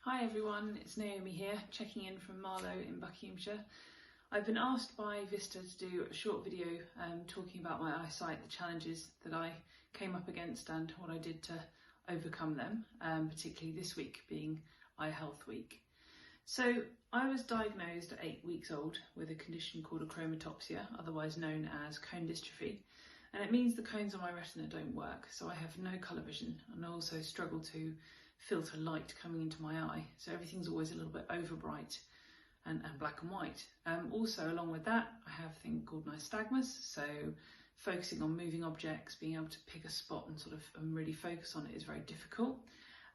Hi everyone, it's Naomi here, checking in from Marlow in Buckinghamshire. I've been asked by Vista to do a short video talking about my eyesight, the challenges that I came up against and what I did to overcome them, particularly this week being Eye Health Week. So I was diagnosed at 8 weeks old with a condition called achromatopsia, otherwise known as cone dystrophy. And it means the cones on my retina don't work, so I have no colour vision and I also struggle to filter light coming into my eye, so everything's always a little bit over bright and black and white. Also along with that I have a thing called nystagmus, so focusing on moving objects, being able to pick a spot and really focus on it is very difficult.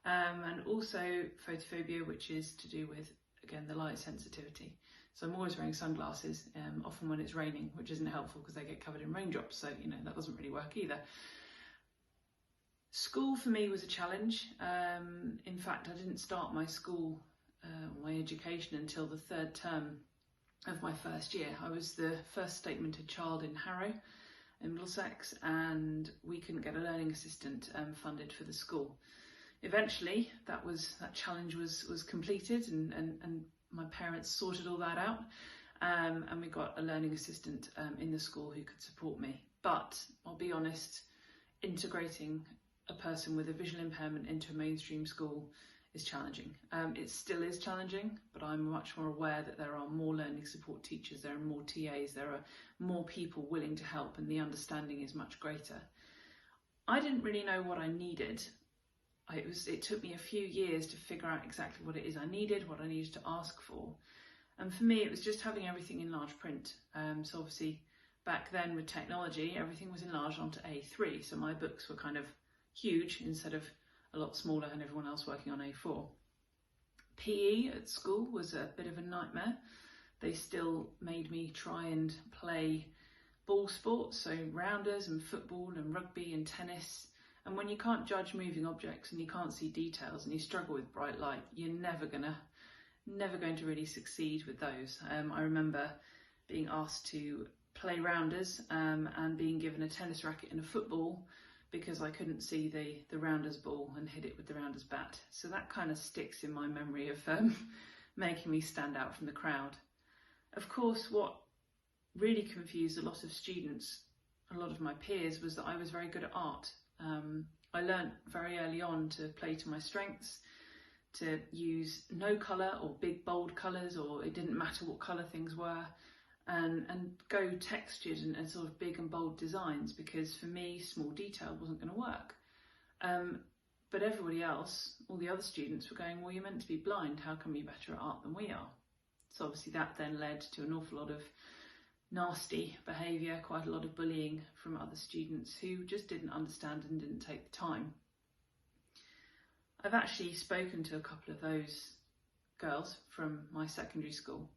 And also photophobia, which is to do with, again, the light sensitivity. So I'm always wearing sunglasses, often when it's raining, which isn't helpful because they get covered in raindrops, so that doesn't really work either. School for me was a challenge. In fact, I didn't start my school, my education until the third term of my first year. I was the first statemented child in Harrow in Middlesex, and we couldn't get a learning assistant funded for the school. Eventually, that challenge was completed, and my parents sorted all that out, and we got a learning assistant in the school who could support me. But I'll be honest, integrating a person with a visual impairment into a mainstream school is challenging. It still is challenging, but I'm much more aware that there are more learning support teachers, there are more TAs, there are more people willing to help, and the understanding is much greater. I didn't really know what I needed. It took me a few years to figure out exactly what it is I needed, what I needed to ask for. And for me, it was just having everything in large print. So obviously back then with technology, everything was enlarged onto A3. So my books were kind of huge instead of a lot smaller and everyone else working on A4. PE at school was a bit of a nightmare. They still made me try and play ball sports, so rounders and football and rugby and tennis. And when you can't judge moving objects and you can't see details and you struggle with bright light, you're never going to really succeed with those. I remember being asked to play rounders and being given a tennis racket and a football because I couldn't see the rounders ball and hit it with the rounders bat. So that kind of sticks in my memory of making me stand out from the crowd. Of course, what really confused a lot of students, a lot of my peers, was that I was very good at art. I learnt very early on to play to my strengths, to use no colour or big bold colours, or it didn't matter what colour things were, and go textured and sort of big and bold designs, because for me small detail wasn't going to work. But everybody else, all the other students, were going, well, you're meant to be blind, how come you're better at art than we are? So obviously that then led to an awful lot of nasty behaviour, quite a lot of bullying from other students who just didn't understand and didn't take the time. I've actually spoken to a couple of those girls from my secondary school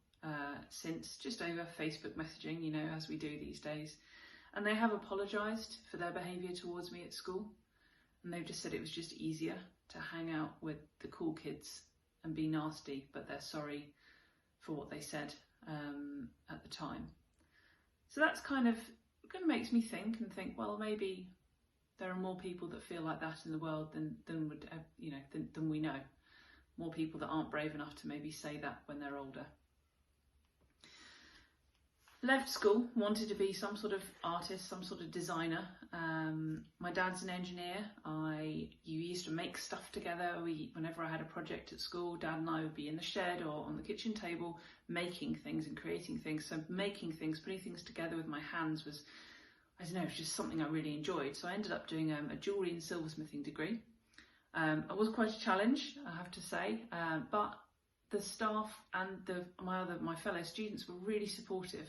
since, just over Facebook messaging, as we do these days, and they have apologised for their behaviour towards me at school, and they've just said it was just easier to hang out with the cool kids and be nasty, but they're sorry for what they said at the time. So that's kind of makes me think, well, maybe there are more people that feel like that in the world than we know. More people that aren't brave enough to maybe say that when they're older. Left school, wanted to be some sort of artist, some sort of designer. My dad's an engineer. You used to make stuff together. Whenever I had a project at school, Dad and I would be in the shed or on the kitchen table making things and creating things. So making things, putting things together with my hands was, it was just something I really enjoyed. So I ended up doing a jewellery and silversmithing degree. It was quite a challenge, I have to say, but the staff and my fellow students were really supportive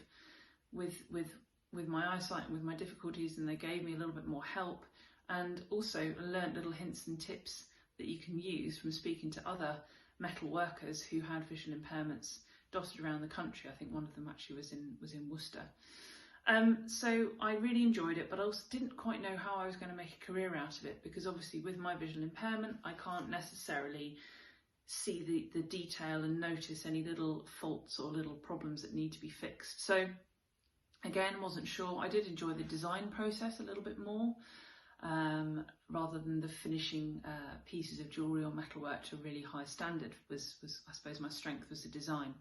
with my eyesight and with my difficulties, and they gave me a little bit more help, and also learnt little hints and tips that you can use from speaking to other metal workers who had visual impairments dotted around the country. I think one of them actually was in Worcester. So I really enjoyed it, but I also didn't quite know how I was going to make a career out of it, because obviously with my visual impairment I can't necessarily see the detail and notice any little faults or little problems that need to be fixed. So again, wasn't sure. I did enjoy the design process a little bit more, rather than the finishing pieces of jewellery or metalwork to a really high standard was I suppose my strength was the design.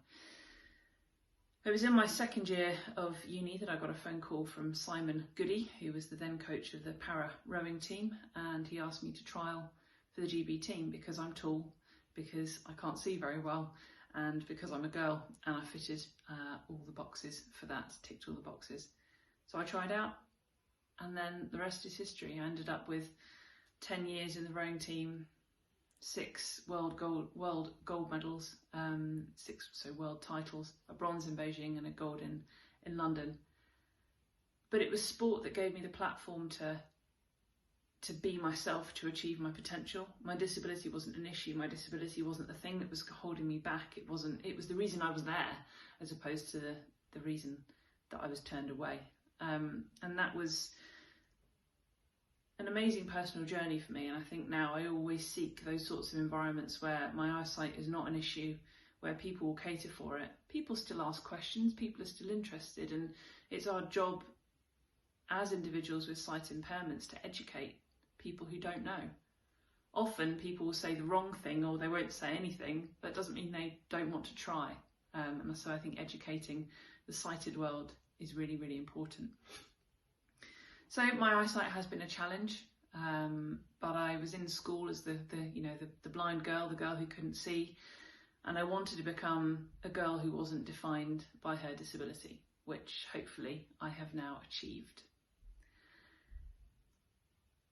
It was in my second year of uni that I got a phone call from Simon Goody, who was the then coach of the para rowing team, and he asked me to trial for the GB team because I'm tall, because I can't see very well, and because I'm a girl, and I fitted all the boxes for that, ticked all the boxes. So I tried out, and then the rest is history. I ended up with 10 years in the rowing team, 6 world gold medals, 6 world titles, a bronze in Beijing and a gold in London. But it was sport that gave me the platform to be myself, to achieve my potential. My disability wasn't an issue. My disability wasn't the thing that was holding me back. It was the reason I was there, as opposed to the reason that I was turned away. And that was an amazing personal journey for me, and I think now I always seek those sorts of environments where my eyesight is not an issue, where people will cater for it. People still ask questions, people are still interested, and it's our job as individuals with sight impairments to educate people who don't know. Often people will say the wrong thing or they won't say anything, but it doesn't mean they don't want to try. And so I think educating the sighted world is really, really important. So my eyesight has been a challenge, but I was in school as the blind girl, the girl who couldn't see, and I wanted to become a girl who wasn't defined by her disability, which hopefully I have now achieved.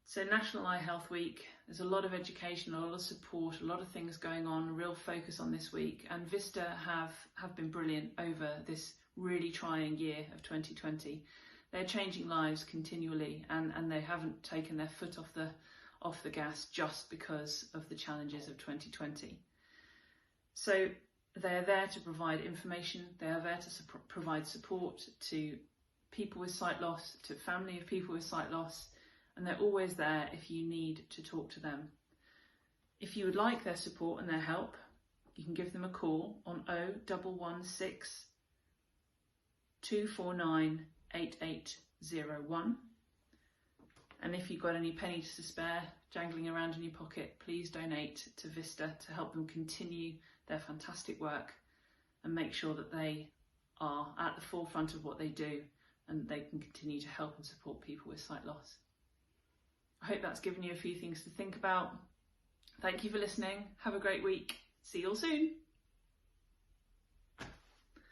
So National Eye Health Week, there's a lot of education, a lot of support, a lot of things going on, a real focus on this week, and Vista have been brilliant over this really trying year of 2020. They're changing lives continually, and they haven't taken their foot off the gas just because of the challenges of 2020. So they are there to provide information, they are there to provide support to people with sight loss, to family of people with sight loss, and they're always there if you need to talk to them. If you would like their support and their help, you can give them a call on 0116 249 8801, and if you've got any pennies to spare jangling around in your pocket, please donate to Vista to help them continue their fantastic work and make sure that they are at the forefront of what they do and they can continue to help and support people with sight loss. I hope that's given you a few things to think about. Thank you for listening. Have a great week. See you all soon.